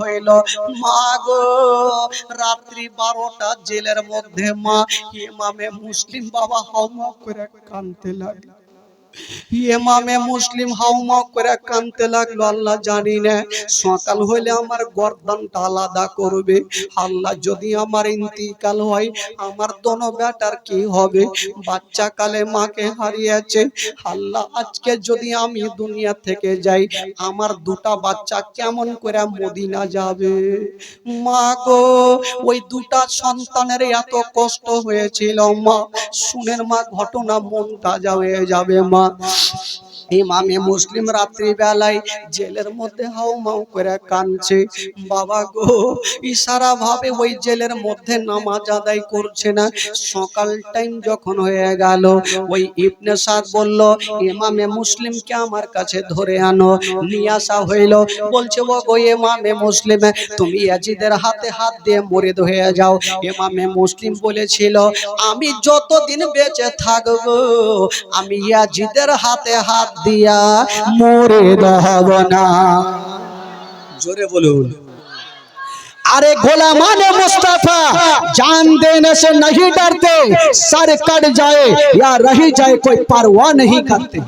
হইল। মা গো, রাত্রি 12টা জেলের মধ্যে মা ইমামে মুসলিম বাবা হাউমাউ করে কাঁদতে লাগলো। ইমামে মুসলিম হাউমাউ করে কাঁদতে লাগলো। আল্লাহ জানি না সকাল হইলে আমার গর্দানটা আলাদা করবে। আল্লাহ যদি আমার ইন্তিকাল হয় আমার দোনো বেটার কি হবে? বাচ্চা কালে মাকে হারিয়েছে। আল্লাহ আজকে যদি আমি দুনিয়া থেকে যাই আমার দুটা বাচ্চা কেমন করে মদিনা যাবে? মা গো, ওই দুটা সন্তানের এত কষ্ট হয়েছিল মা, শুনেন মা ঘটনা মন তাজা হয়ে যাবে মা। ইমামে মুসলিম রাত্রি বেলায় জেলের মধ্যে হাউমাউ করে কাঁদছে। বাবা গো, ইশারা ভাবে ওই জেলের মধ্যে নামাজ আদায় করছে না। সকাল টাইম যখন হয়ে গেল ওই ইবনে সাদ বলল ইমামে মুসলিমকে আমার কাছে ধরে আনো। নিয়ে আসা হইল। বলছে ও গো ইমামে মুসলিম, তুমি ইয়াজিদের হাতে হাত দিয়ে মুরিদ হয়ে যাও। ইমামে মুসলিম বলেছিল আমি যতদিন বেঁচে থাকবো আমি ইয়াজিদের হাতে হাত দিয়া মুরিদ হব না। জোরে বলুন। अरे गुलामान मुस्तफा जान देने से नहीं डरते, सर कट जाए या रही जाए कोई परवाह नहीं करते।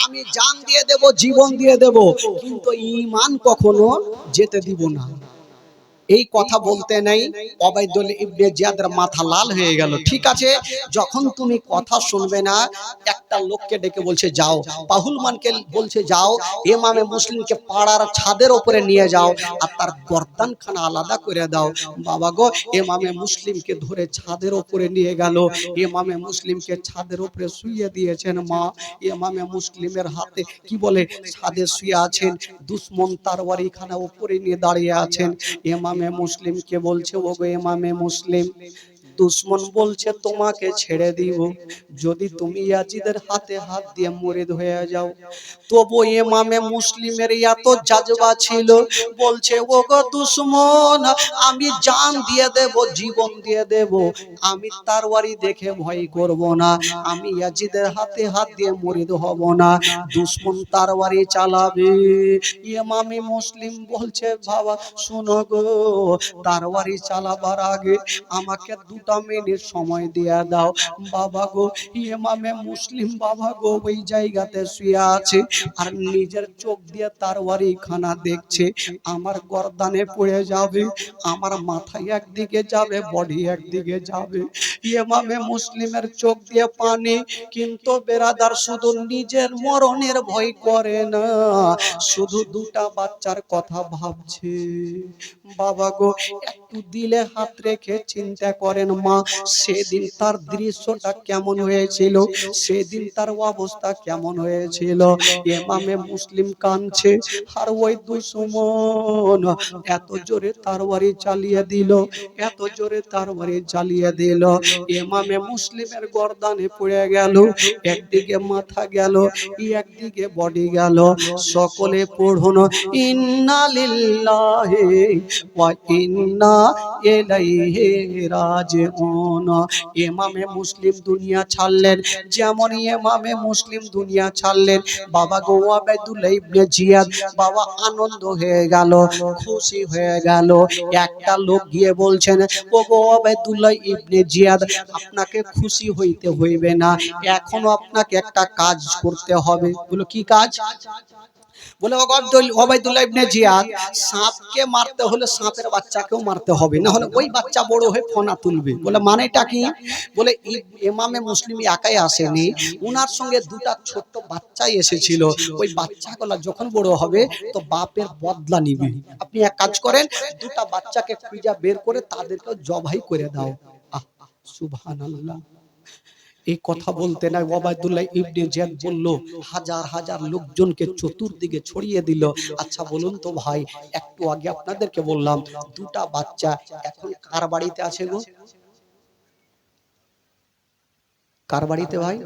আমি জান দিয়ে দেব, জীবন দিয়ে দেব, কিন্তু ঈমান কখনো যেতে দিব না। এই কথা বলতে নাই ওবাইদুল ইবনে জিয়াদের মাথা লাল হয়ে গেল। ঠিক আছে, যখন তুমি কথা শুনবে না, একটা লোককে ডেকে বলছে যাও, পাহুলমানকে বলছে যাও, ইমামে মুসলিমকে পাড়ার ছাদের উপরে নিয়ে যাও আর তার গর্দানখানা আলাদা করে দাও। বাবা গো, ইমামে মুসলিমকে ধরে ছাদের উপরে নিয়ে গেল। ইমামে মুসলিমকে ছাদের উপরে শুইয়ে দিয়েছেন মা। ইমামে মুসলিমের হাতে কি বলে ছাদে শুয়ে আছেন, দুশমন তরবারি খানা উপরে নিয়ে দাঁড়িয়ে আছেন। ইমামে মুসলিমকে বলছে ও গো ইমামে মুসলিম, দুশমন বলছে তোমাকে ছেড়ে দিব যদি তুমি ইয়াজিদের হাতে হাত দিয়ে মুরিদ হয়ে যাও। তবু ইমামে মুসলিমের এত জাজবা ছিল, বলছে ও গো দুশমন, আমি জান দিয়ে দেব, জীবন দিয়ে দেব, আমি তরবারি দেখে ভয় করব না, আমি ইয়াজিদের হাতে হাত দিয়ে মুরিদ হব না। দুশমন তরবারি চালাবে। ইমামে মুসলিম বলছে বাবা শোনো গো, তরবারি চালাবার আগে আমাকে 2টা মিনিট সময় দিয়ে দাও। বাবা গো, ইমামে মুসলিম বাবা গো ওই জায়গাতে শুয়ে আছে আর নিজের চোখ দিয়ে তরবারি খানা দেখছে। আমার গর্দানে পড়ে যাবে, আমার মাথায় একদিকে যাবে, বডি একদিকে যাবে। ইমামে মুসলিমের চোখ দিয়ে পানি, কিন্তু বেরাদার শুধু নিজের মরণের ভয় করে না, শুধু 2টা বাচ্চার কথা ভাবছে। বাবা গো, একটু দিলে হাত রেখে চিন্তা করেন মা, সেদিন তার দৃশ্যটা কেমন হয়েছিল, সেদিন তার অবস্থা কেমন হয়েছিল। ইমামে মুসলিম কাঁদছে আর ওই দুশমন এত জোরে তরবারি চালিয়ে দিল, এত জোরে তরবারি চালিয়ে দিল, ইমামে মুসলিমের গর্দানে পড়ে গেল, একদিকে মাথা গেল, একদিকে বডি গেল। সকলে পড়ুন ইন্না লিল্লাহি ওয়া ইন্না ইলাইহি রাজিউন। ইমামে মুসলিম দুনিয়া ছাড়লেন। যেমন ইমামে মুসলিম দুনিয়া ছাড়লেন, বাবা গো ওবাইদুল্লাহ ইবনে জিয়াদ বাবা আনন্দ হয়ে গেল, খুশি হয়ে গেল। একটা লোক গিয়ে বলছেন ও গো ওবাইদুল্লাহ ইবনে জিয়াদ, আপনাকে খুশি হইতে হইবে না, এখনো আপনাকে একটা কাজ করতে হবে। বলো কি কাজ? বলে ওবাইদুল্লাহ ইবনে জিয়াদ, সাপকে মারতে হলে সাপের বাচ্চাকেও মারতে হবে, না হলে ওই বাচ্চা বড় হয়ে ফনা তুলবে। বলে মানেটা কি? বলে ইমামে মুসলিম একাই আসেনি, উনার সঙ্গে 2টা ছোট্ট বাচ্চাই এসেছিল। ওই বাচ্চাগুলো যখন বড় হবে তো বাপের বদলা নিবে। আপনি এক কাজ করেন, 2টা বাচ্চাকে খুঁজে বের করে তাদেরকে জবাই করে দাও। আহ, সুবহানাল্লাহ। এই কথা বলতে নাই ওবাইদুল্লাহ ইবনে জিয়াদ বলল, হাজার হাজার লোকজনকে চতুর্দিকে ছড়িয়ে দিল। আচ্ছা বলুন তো ভাই, একটু আগে আপনাদেরকে বললাম 2টা বাচ্চা এখন কার বাড়িতে আছে গো? কার বাড়িতে ভাই?